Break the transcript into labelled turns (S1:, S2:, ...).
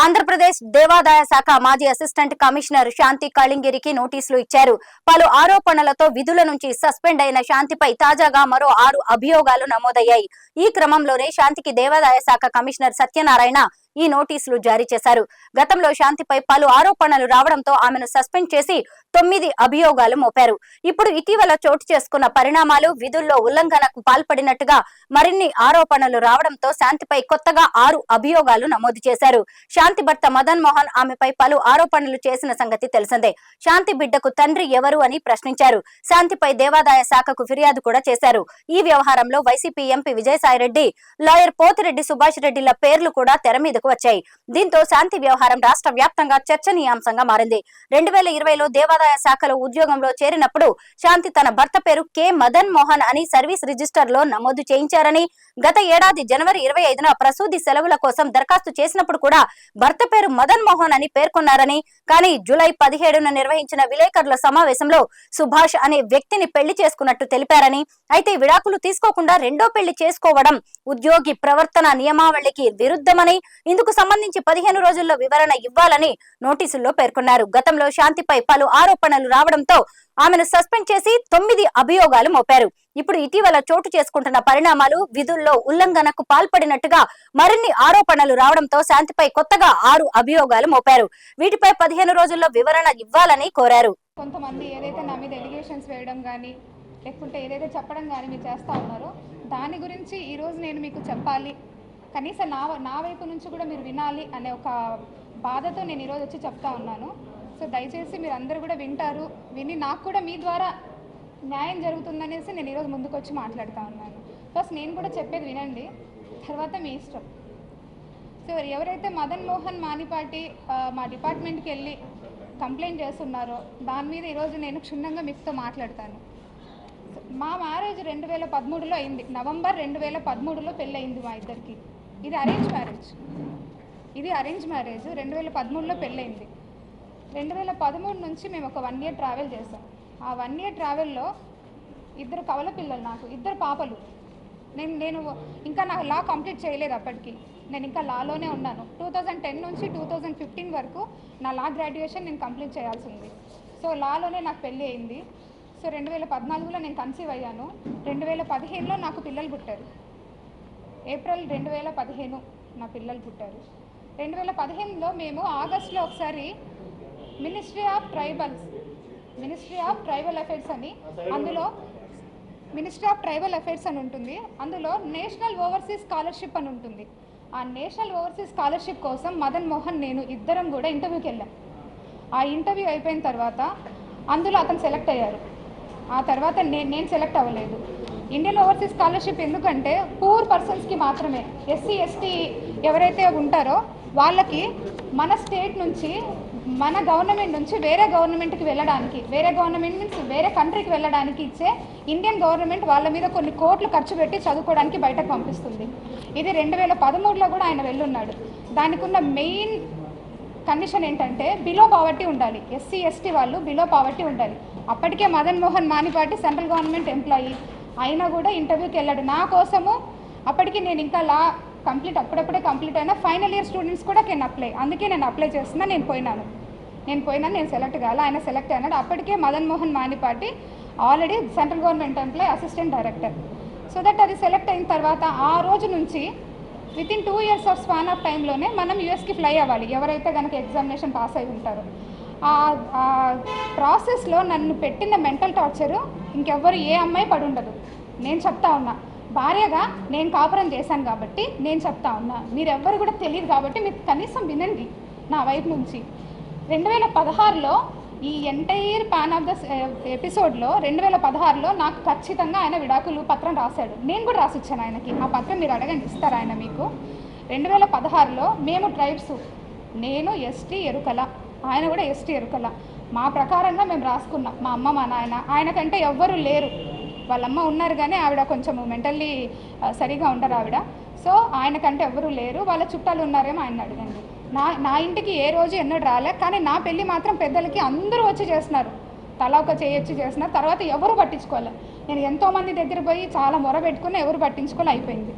S1: ఆంధ్రప్రదేశ్ దేవాదాయ శాఖ మాజీ అసిస్టెంట్ కమిషనర్ శాంతి కళింగిరికి నోటీసులు ఇచ్చారు. పలు ఆరోపణలతో విధుల నుంచి సస్పెండ్ అయిన శాంతిపై తాజాగా మరో 6 అభియోగాలు నమోదయ్యాయి. ఈ క్రమంలోనే శాంతికి దేవాదాయ శాఖ కమిషనర్ సత్యనారాయణ ఈ నోటీసులు జారీ చేశారు. గతంలో శాంతిపై పలు ఆరోపణలు రావడంతో ఆమెను సస్పెండ్ చేసి 9 అభియోగాలు మోపారు. ఇప్పుడు ఇటీవల చోటు చేసుకున్న పరిణామాలు, విధుల్లో ఉల్లంఘనకు పాల్పడినట్టుగా మరిన్ని ఆరోపణలు రావడంతో శాంతిపై కొత్తగా 6 అభియోగాలు నమోదు చేశారు. శాంతి భర్త మదన్ మోహన్ ఆమెపై పలు ఆరోపణలు చేసిన సంగతి తెలిసిందే. శాంతి బిడ్డకు తండ్రి ఎవరు అని ప్రశ్నించారు. శాంతిపై దేవాదాయ శాఖకు ఫిర్యాదు కూడా చేశారు. ఈ వ్యవహారంలో వైసీపీ ఎంపీ విజయసాయిరెడ్డి, లాయర్ పోతిరెడ్డి సుభాష్ రెడ్డిల పేర్లు కూడా తెర మీదకు వచ్చాయి. దీంతో శాంతి వ్యవహారం రాష్ట్ర వ్యాప్తంగా చర్చనీయాంశంగా మారింది. 2020లో దేవాదాయ శాఖలో ఉద్యోగంలో చేరినప్పుడు శాంతి తన భర్త పేరు కె మదన్ మోహన్ అని సర్వీస్ రిజిస్టర్ లో నమోదు చేయించారని, గత ఏడాది జనవరి 25న ప్రసూతి సెలవుల కోసం దరఖాస్తు చేసినప్పుడు కూడా భర్త పేరు మదన్ మోహన్ అని పేర్కొన్నారని, కానీ జూలై 17న నిర్వహించిన విలేకరుల సమావేశంలో సుభాష్ అనే వ్యక్తిని పెళ్లి చేసుకున్నట్టు తెలిపారని, అయితే విడాకులు తీసుకోకుండా రెండో పెళ్లి చేసుకోవడం ఉద్యోగి ప్రవర్తన నియమావళికి విరుద్ధమని, ఇందుకు సంబంధించి 15 రోజుల్లో వివరణ ఇవ్వాలని నోటీసుల్లో పేర్కొన్నారు. గతంలో శాంతిపై పలు ఆరోపణలు రావడంతో ఆమెను సస్పెండ్ చేసి 9 అభియోగాలు మోపారు. ఇప్పుడు ఇటీవల చోటు చేసుకుంటున్న పరిణామాలు, విధుల్లో ఉల్లంఘనకు పాల్పడినట్టుగా మరిన్ని ఆరోపణలు రావడంతో శాంతిపై కొత్తగా 6 అభియోగాలు మోపారు. వీటిపై 15 రోజుల్లో వివరణ ఇవ్వాలని కోరారు.
S2: కొంతమంది ఏదైతే నా మీద ఎలిగేషన్స్ వేయడం కానీ, లేకుంటే ఏదైతే చెప్పడం కానీ మీరు చేస్తూ ఉన్నారో దాని గురించి ఈరోజు నేను మీకు చెప్పాలి, కనీసం నా వైపు నుంచి కూడా మీరు వినాలి అనే ఒక బాధతో నేను ఈరోజు వచ్చి చెప్తా ఉన్నాను. సో దయచేసి మీరు అందరూ కూడా వింటారు, విని నాకు కూడా మీ ద్వారా న్యాయం జరుగుతుందనేసి నేను ఈరోజు ముందుకు వచ్చి మాట్లాడుతూ ఉన్నాను. ఫస్ట్ నేను కూడా చెప్పేది వినండి, తర్వాత మీ ఇష్టం. సో ఎవరైతే మదన్ మోహన్ మానిపాటి మా డిపార్ట్మెంట్కి వెళ్ళి కంప్లైంట్ చేస్తున్నారో దాని మీద ఈరోజు నేను క్షుణ్ణంగా మీతో మాట్లాడతాను. మా మ్యారేజ్ 2013లో అయింది. నవంబర్ 2013లో పెళ్ళి అయింది మా ఇద్దరికి. ఇది అరేంజ్ మ్యారేజ్. 2013లో పెళ్ళయింది. 2013 నుంచి మేము ఒక 1 ఇయర్ ట్రావెల్ చేసాం. ఆ 1 ఇయర్ ట్రావెల్లో 2 కవల పిల్లలు, నాకు 2 పాపలు. నేను ఇంకా నా లా కంప్లీట్ చేయలేదు. అప్పటికి నేను ఇంకా లాలోనే ఉన్నాను. 2010 నుంచి 2015 వరకు నా లా గ్రాడ్యుయేషన్ నేను కంప్లీట్ చేయాల్సి ఉంది. సో లాలోనే నాకు పెళ్ళి అయింది. సో 2014లో నేను కన్సీవ్ అయ్యాను. 2015లో నాకు పిల్లలు పుట్టారు. ఏప్రిల్ 2015 నా పిల్లలు పుట్టారు. 2015లో మేము ఆగస్టులో ఒకసారి మినిస్ట్రీ ఆఫ్ ట్రైబల్ అఫైర్స్ అని, అందులో మినిస్ట్రీ ఆఫ్ ట్రైబల్ అఫైర్స్ అని ఉంటుంది. అందులో నేషనల్ ఓవర్సీస్ స్కాలర్షిప్ అని ఉంటుంది. ఆ నేషనల్ ఓవర్సీస్ స్కాలర్షిప్ కోసం మదన్ మోహన్ నేను ఇద్దరం కూడా ఇంటర్వ్యూకి వెళ్ళాం. ఆ ఇంటర్వ్యూ అయిపోయిన తర్వాత అందులో అతను సెలెక్ట్ అయ్యారు. ఆ తర్వాత నేను సెలెక్ట్ అవ్వలేదు. ఇండియన్ ఓవర్సీస్ స్కాలర్షిప్ ఎందుకంటే పూర్ పర్సన్స్కి మాత్రమే, ఎస్సీ ఎస్టీ ఎవరైతే ఉంటారో వాళ్ళకి మన స్టేట్ నుంచి, మన గవర్నమెంట్ నుంచి వేరే గవర్నమెంట్కి వెళ్ళడానికి, వేరే గవర్నమెంట్ మీన్స్ వేరే కంట్రీకి వెళ్ళడానికి ఇచ్చే ఇండియన్ గవర్నమెంట్ వాళ్ళ మీద కొన్ని కోట్లు ఖర్చు పెట్టి చదువుకోవడానికి బయటకు పంపిస్తుంది. ఇది 2013లో కూడా ఆయన వెళ్ళున్నాడు. దానికి ఉన్న మెయిన్ కండిషన్ ఏంటంటే బిలో పావర్టీ ఉండాలి. ఎస్సీ ఎస్టీ వాళ్ళు బిలో పావర్టీ ఉండాలి. అప్పటికే Madan Mohan Manipati central government employee అయినా కూడా ఇంటర్వ్యూకి వెళ్ళాడు నా కోసము. అప్పటికి నేను ఇంకా లా అప్పుడప్పుడే కంప్లీట్ అయినా ఫైనల్ ఇయర్ స్టూడెంట్స్ కూడా అందుకే నేను అప్లై చేస్తున్నా. నేను పోయినాను, నేను సెలెక్ట్ కాలే, ఆయన సెలెక్ట్ అయినాడు. అప్పటికే Madan Mohan Manipati already central government employee, assistant director. So that అది సెలెక్ట్ అయిన తర్వాత ఆ రోజు నుంచి within 2 years of span of టైంలోనే మనం యూఎస్కి ఫ్లై అవ్వాలి, ఎవరైతే కనుక ఎగ్జామినేషన్ పాస్ అయి ఉంటారో. ఆ ప్రాసెస్లో నన్ను పెట్టిన మెంటల్ టార్చరు ఇంకెవ్వరు ఏ అమ్మాయి పడి ఉండదు. నేను చెప్తా ఉన్నా, భార్యగా నేను కాపురం చేశాను కాబట్టి నేను చెప్తా ఉన్నా. మీరెవ్వరు కూడా తెలియదు కాబట్టి మీరు కనీసం వినండి నా వైపు నుంచి. 2016లో ఈ ఎంటైర్ పాన్ ఆఫ్ ద ఎపిసోడ్లో 2016లో నాకు ఖచ్చితంగా ఆయన విడాకులు పత్రం రాశాడు. నేను కూడా రాసిచ్చాను ఆయనకి. ఆ పత్రం మీరు అడగండి, ఇస్తారు ఆయన మీకు. 2016లో మేము ట్రైబ్స్, నేను ఎస్టీ ఎరుకల, ఆయన కూడా ఎస్టీ ఎరుకల, మా ప్రకారంగా మేము రాసుకున్నాం. మా అమ్మ మా నాయన, ఆయనకంటే ఎవ్వరూ లేరు. వాళ్ళమ్మ ఉన్నారు కానీ ఆవిడ కొంచెం మెంటల్లీ సరిగా ఉండరు ఆవిడ. సో ఆయనకంటే ఎవరు లేరు. వాళ్ళ చుట్టాలు ఉన్నారేమో ఆయన అడగండి. నా ఇంటికి ఏ రోజు ఎన్నడూ రాలే, కానీ నా పెళ్ళి మాత్రం పెద్దలకి అందరూ వచ్చి చేస్తున్నారు. తలా ఒక చేయొచ్చి చేస్తున్నారు. తర్వాత ఎవరు పట్టించుకోలే. నేను ఎంతోమంది దగ్గర పోయి చాలా మొర పెట్టుకుని ఎవరు పట్టించుకోలే, అయిపోయింది.